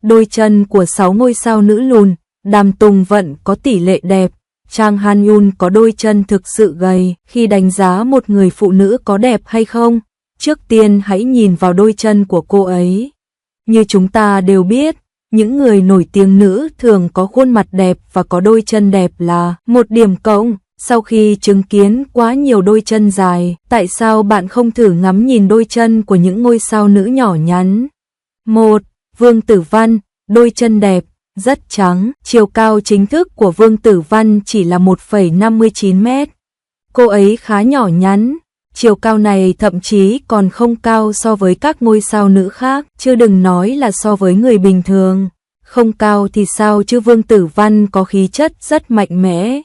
Đôi chân của 6 ngôi sao nữ lùn, Đàm Tùng Vận có tỷ lệ đẹp, Trang Han Yun có đôi chân thực sự gầy. Khi đánh giá một người phụ nữ có đẹp hay không, trước tiên hãy nhìn vào đôi chân của cô ấy. Như chúng ta đều biết, những người nổi tiếng nữ thường có khuôn mặt đẹp và có đôi chân đẹp là một điểm cộng. Sau khi chứng kiến quá nhiều đôi chân dài, tại sao bạn không thử ngắm nhìn đôi chân của những ngôi sao nữ nhỏ nhắn? 1. Vương Tử Văn, đôi chân đẹp, rất trắng. Chiều cao chính thức của Vương Tử Văn chỉ là 1,59 mét. Cô ấy khá nhỏ nhắn. Chiều cao này thậm chí còn không cao so với các ngôi sao nữ khác, chứ đừng nói là so với người bình thường. Không cao thì sao chứ Vương Tử Văn có khí chất rất mạnh mẽ.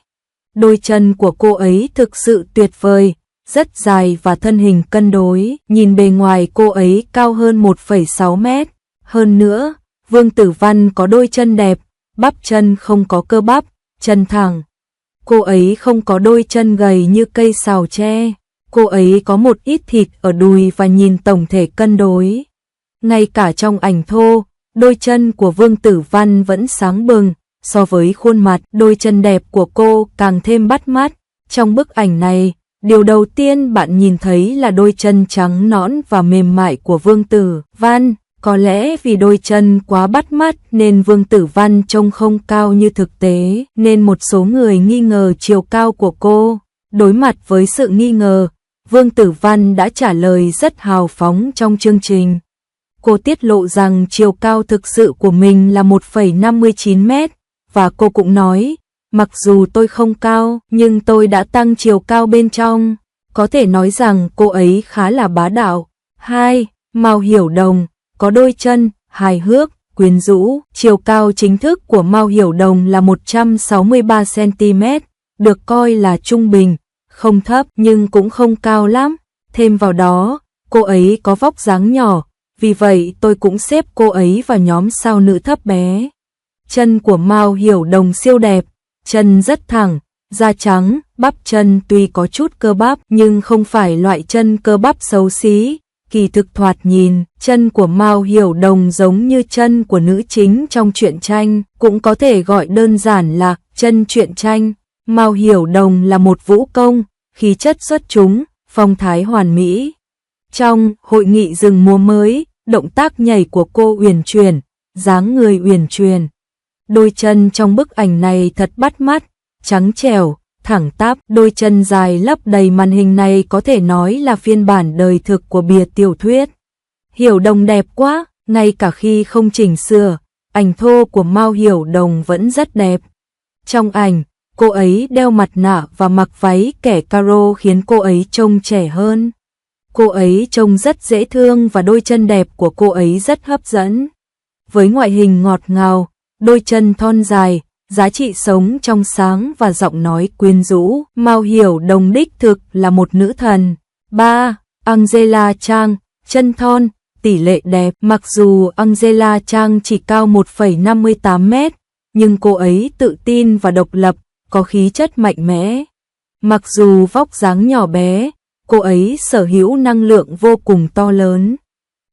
Đôi chân của cô ấy thực sự tuyệt vời, rất dài và thân hình cân đối. Nhìn bề ngoài cô ấy cao hơn 1,6 mét. Hơn nữa, Vương Tử Văn có đôi chân đẹp, bắp chân không có cơ bắp, chân thẳng. Cô ấy không có đôi chân gầy như cây sào tre. Cô ấy có một ít thịt ở đùi và nhìn tổng thể cân đối. Ngay cả trong ảnh thô, đôi chân của Vương Tử Văn vẫn sáng bừng. So với khuôn mặt, đôi chân đẹp của cô càng thêm bắt mắt. Trong bức ảnh này, điều đầu tiên bạn nhìn thấy là đôi chân trắng nõn và mềm mại của Vương Tử Văn. Có lẽ vì đôi chân quá bắt mắt nên Vương Tử Văn trông không cao như thực tế, nên một số người nghi ngờ chiều cao của cô. Đối mặt với sự nghi ngờ, Vương Tử Văn đã trả lời rất hào phóng trong chương trình. Cô tiết lộ rằng chiều cao thực sự của mình là 1,59 mét, và cô cũng nói, mặc dù tôi không cao, nhưng tôi đã tăng chiều cao bên trong. Có thể nói rằng cô ấy khá là bá đạo. 2. Mao Hiểu Đồng, có đôi chân, hài hước, quyến rũ. Chiều cao chính thức của Mao Hiểu Đồng là 163 cm, được coi là trung bình, không thấp nhưng cũng không cao lắm. Thêm vào đó, cô ấy có vóc dáng nhỏ, vì vậy tôi cũng xếp cô ấy vào nhóm sao nữ thấp bé. Chân của Mao Hiểu Đồng siêu đẹp, chân rất thẳng, da trắng, bắp chân tuy có chút cơ bắp nhưng không phải loại chân cơ bắp xấu xí. Kỳ thực thoạt nhìn, chân của Mao Hiểu Đồng giống như chân của nữ chính trong truyện tranh, cũng có thể gọi đơn giản là chân truyện tranh. Mao Hiểu Đồng là một vũ công, khí chất xuất chúng, phong thái hoàn mỹ. Trong hội nghị rừng múa mới, động tác nhảy của cô uyển chuyển, dáng người uyển chuyển. Đôi chân trong bức ảnh này thật bắt mắt, trắng trẻo, thẳng tắp. Đôi chân dài lấp đầy màn hình này có thể nói là phiên bản đời thực của bìa tiểu thuyết. Hiểu Đồng đẹp quá, ngay cả khi không chỉnh sửa, ảnh thô của Mao Hiểu Đồng vẫn rất đẹp. Trong ảnh, cô ấy đeo mặt nạ và mặc váy kẻ caro khiến cô ấy trông trẻ hơn. Cô ấy trông rất dễ thương và đôi chân đẹp của cô ấy rất hấp dẫn. Với ngoại hình ngọt ngào, đôi chân thon dài, giá trị sống trong sáng và giọng nói quyến rũ, Mao Hiểu Đồng đích thực là một nữ thần. 3. Angela Chang, chân thon, tỷ lệ đẹp. Mặc dù Angela Chang chỉ cao 1,58 mét, nhưng cô ấy tự tin và độc lập, có khí chất mạnh mẽ. Mặc dù vóc dáng nhỏ bé, cô ấy sở hữu năng lượng vô cùng to lớn.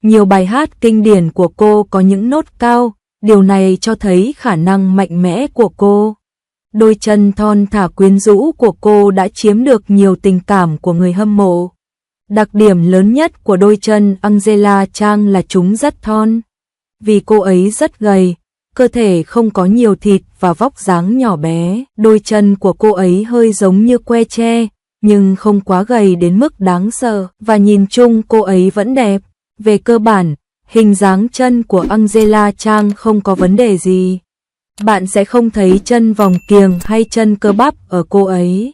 Nhiều bài hát kinh điển của cô có những nốt cao, điều này cho thấy khả năng mạnh mẽ của cô. Đôi chân thon thả quyến rũ của cô đã chiếm được nhiều tình cảm của người hâm mộ. Đặc điểm lớn nhất của đôi chân Angela Chang là chúng rất thon. Vì cô ấy rất gầy, cơ thể không có nhiều thịt và vóc dáng nhỏ bé, đôi chân của cô ấy hơi giống như que tre, nhưng không quá gầy đến mức đáng sợ, và nhìn chung cô ấy vẫn đẹp. Về cơ bản, hình dáng chân của Angela Chang không có vấn đề gì. Bạn sẽ không thấy chân vòng kiềng hay chân cơ bắp ở cô ấy.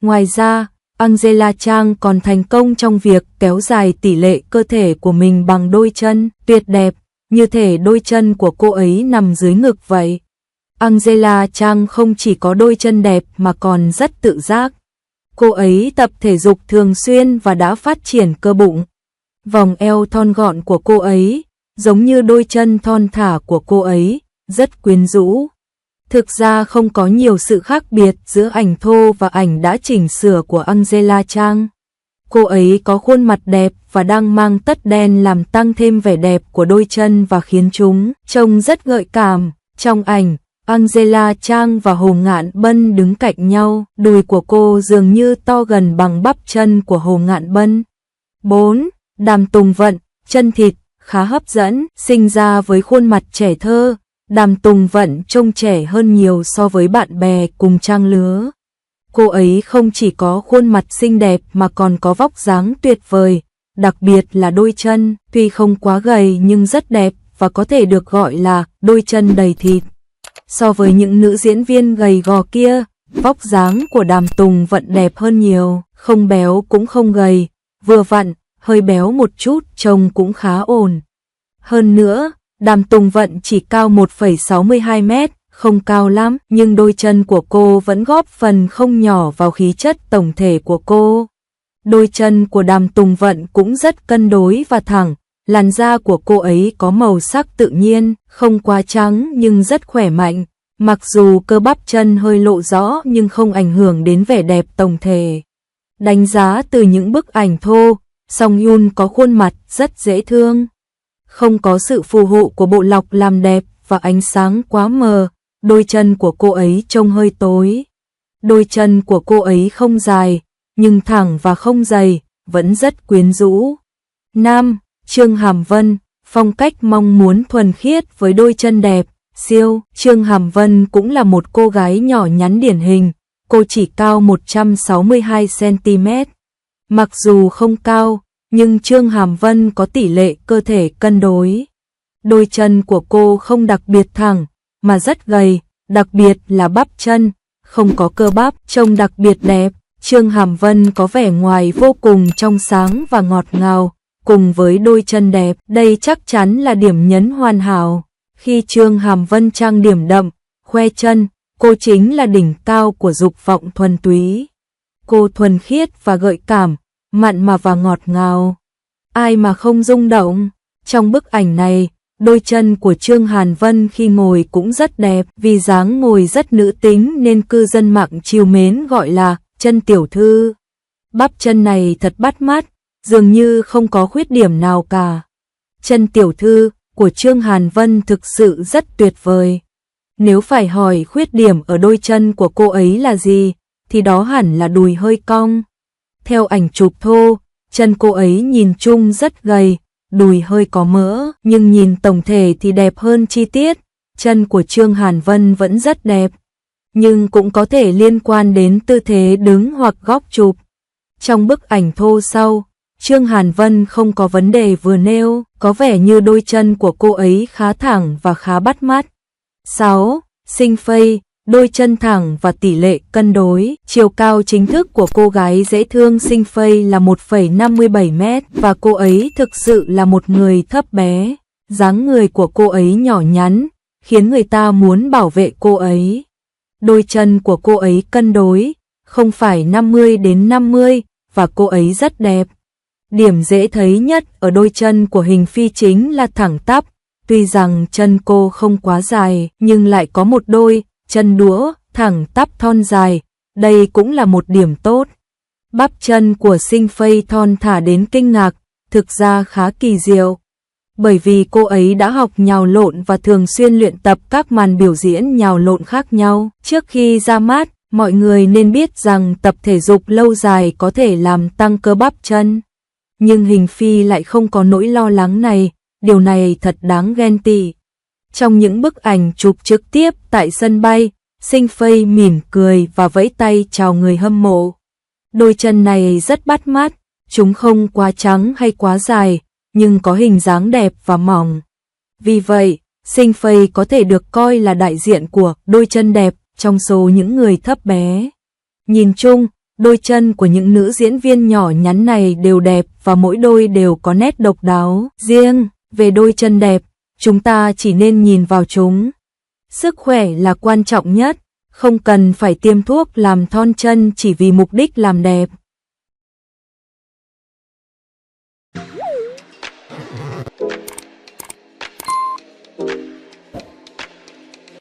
Ngoài ra, Angela Chang còn thành công trong việc kéo dài tỷ lệ cơ thể của mình bằng đôi chân tuyệt đẹp, như thể đôi chân của cô ấy nằm dưới ngực vậy. Angela Chang không chỉ có đôi chân đẹp mà còn rất tự giác. Cô ấy tập thể dục thường xuyên và đã phát triển cơ bụng. Vòng eo thon gọn của cô ấy, giống như đôi chân thon thả của cô ấy, rất quyến rũ. Thực ra không có nhiều sự khác biệt giữa ảnh thô và ảnh đã chỉnh sửa của Angela Chang. Cô ấy có khuôn mặt đẹp và đang mang tất đen làm tăng thêm vẻ đẹp của đôi chân và khiến chúng trông rất gợi cảm. Trong ảnh, Angela Trang và Hồ Ngạn Bân đứng cạnh nhau, đùi của cô dường như to gần bằng bắp chân của Hồ Ngạn Bân. 4. Đàm Tùng Vận, chân thịt, khá hấp dẫn, sinh ra với khuôn mặt trẻ thơ, Đàm Tùng Vận trông trẻ hơn nhiều so với bạn bè cùng trang lứa. Cô ấy không chỉ có khuôn mặt xinh đẹp mà còn có vóc dáng tuyệt vời, đặc biệt là đôi chân, tuy không quá gầy nhưng rất đẹp và có thể được gọi là đôi chân đầy thịt. So với những nữ diễn viên gầy gò kia, vóc dáng của Đàm Tùng Vận đẹp hơn nhiều, không béo cũng không gầy, vừa vặn, hơi béo một chút trông cũng khá ổn. Hơn nữa, Đàm Tùng Vận chỉ cao 1,62 mét, không cao lắm, nhưng đôi chân của cô vẫn góp phần không nhỏ vào khí chất tổng thể của cô. Đôi chân của Đàm Tùng Vận cũng rất cân đối và thẳng, làn da của cô ấy có màu sắc tự nhiên, không quá trắng nhưng rất khỏe mạnh. Mặc dù cơ bắp chân hơi lộ rõ nhưng không ảnh hưởng đến vẻ đẹp tổng thể. Đánh giá từ những bức ảnh thô, Song Yun có khuôn mặt rất dễ thương. Không có sự phù hộ của bộ lọc làm đẹp và ánh sáng quá mờ, đôi chân của cô ấy trông hơi tối. Đôi chân của cô ấy không dài, nhưng thẳng và không dày, vẫn rất quyến rũ. 5. Trương Hàm Vân, phong cách mong muốn thuần khiết với đôi chân đẹp, siêu. Trương Hàm Vân cũng là một cô gái nhỏ nhắn điển hình, cô chỉ cao 162cm. Mặc dù không cao, nhưng Trương Hàm Vân có tỷ lệ cơ thể cân đối. Đôi chân của cô không đặc biệt thẳng, mà rất gầy, đặc biệt là bắp chân, không có cơ bắp, trông đặc biệt đẹp. Trương Hàm Vân có vẻ ngoài vô cùng trong sáng và ngọt ngào, cùng với đôi chân đẹp, đây chắc chắn là điểm nhấn hoàn hảo. Khi Trương Hàm Vân trang điểm đậm, khoe chân, cô chính là đỉnh cao của dục vọng thuần túy. Cô thuần khiết và gợi cảm, mặn mà và ngọt ngào. Ai mà không rung động? Trong bức ảnh này, đôi chân của Trương Hàm Vân khi ngồi cũng rất đẹp, vì dáng ngồi rất nữ tính nên cư dân mạng trìu mến gọi là chân tiểu thư. Bắp chân này thật bắt mắt, dường như không có khuyết điểm nào cả. Chân tiểu thư của Trương Hàm Vân thực sự rất tuyệt vời. Nếu phải hỏi khuyết điểm ở đôi chân của cô ấy là gì, thì đó hẳn là đùi hơi cong. Theo ảnh chụp thô, chân cô ấy nhìn chung rất gầy, đùi hơi có mỡ, nhưng nhìn tổng thể thì đẹp hơn chi tiết. Chân của Trương Hàm Vân vẫn rất đẹp, nhưng cũng có thể liên quan đến tư thế đứng hoặc góc chụp. Trong bức ảnh thô sau, Trương Hàm Vân không có vấn đề vừa nêu, có vẻ như đôi chân của cô ấy khá thẳng và khá bắt mắt. 6. Sinh Phây, đôi chân thẳng và tỷ lệ cân đối. Chiều cao chính thức của cô gái dễ thương Sinh Phây là 1,57 mét và cô ấy thực sự là một người thấp bé. Dáng người của cô ấy nhỏ nhắn, khiến người ta muốn bảo vệ cô ấy. Đôi chân của cô ấy cân đối, không phải 50 đến 50 và cô ấy rất đẹp. Điểm dễ thấy nhất ở đôi chân của Hình Phi chính là thẳng tắp, tuy rằng chân cô không quá dài nhưng lại có một đôi chân đũa thẳng tắp thon dài, đây cũng là một điểm tốt. Bắp chân của Sinh Phây thon thả đến kinh ngạc, thực ra khá kỳ diệu. Bởi vì cô ấy đã học nhào lộn và thường xuyên luyện tập các màn biểu diễn nhào lộn khác nhau. Trước khi ra mắt, mọi người nên biết rằng tập thể dục lâu dài có thể làm tăng cơ bắp chân. Nhưng Hình Phi lại không có nỗi lo lắng này, điều này thật đáng ghen tị. Trong những bức ảnh chụp trực tiếp tại sân bay, Sinh Phây mỉm cười và vẫy tay chào người hâm mộ. Đôi chân này rất bắt mắt, chúng không quá trắng hay quá dài, nhưng có hình dáng đẹp và mỏng. Vì vậy, Sinh Phây có thể được coi là đại diện của đôi chân đẹp trong số những người thấp bé. Nhìn chung, đôi chân của những nữ diễn viên nhỏ nhắn này đều đẹp và mỗi đôi đều có nét độc đáo riêng. Về đôi chân đẹp, chúng ta chỉ nên nhìn vào chúng. Sức khỏe là quan trọng nhất, không cần phải tiêm thuốc làm thon chân chỉ vì mục đích làm đẹp.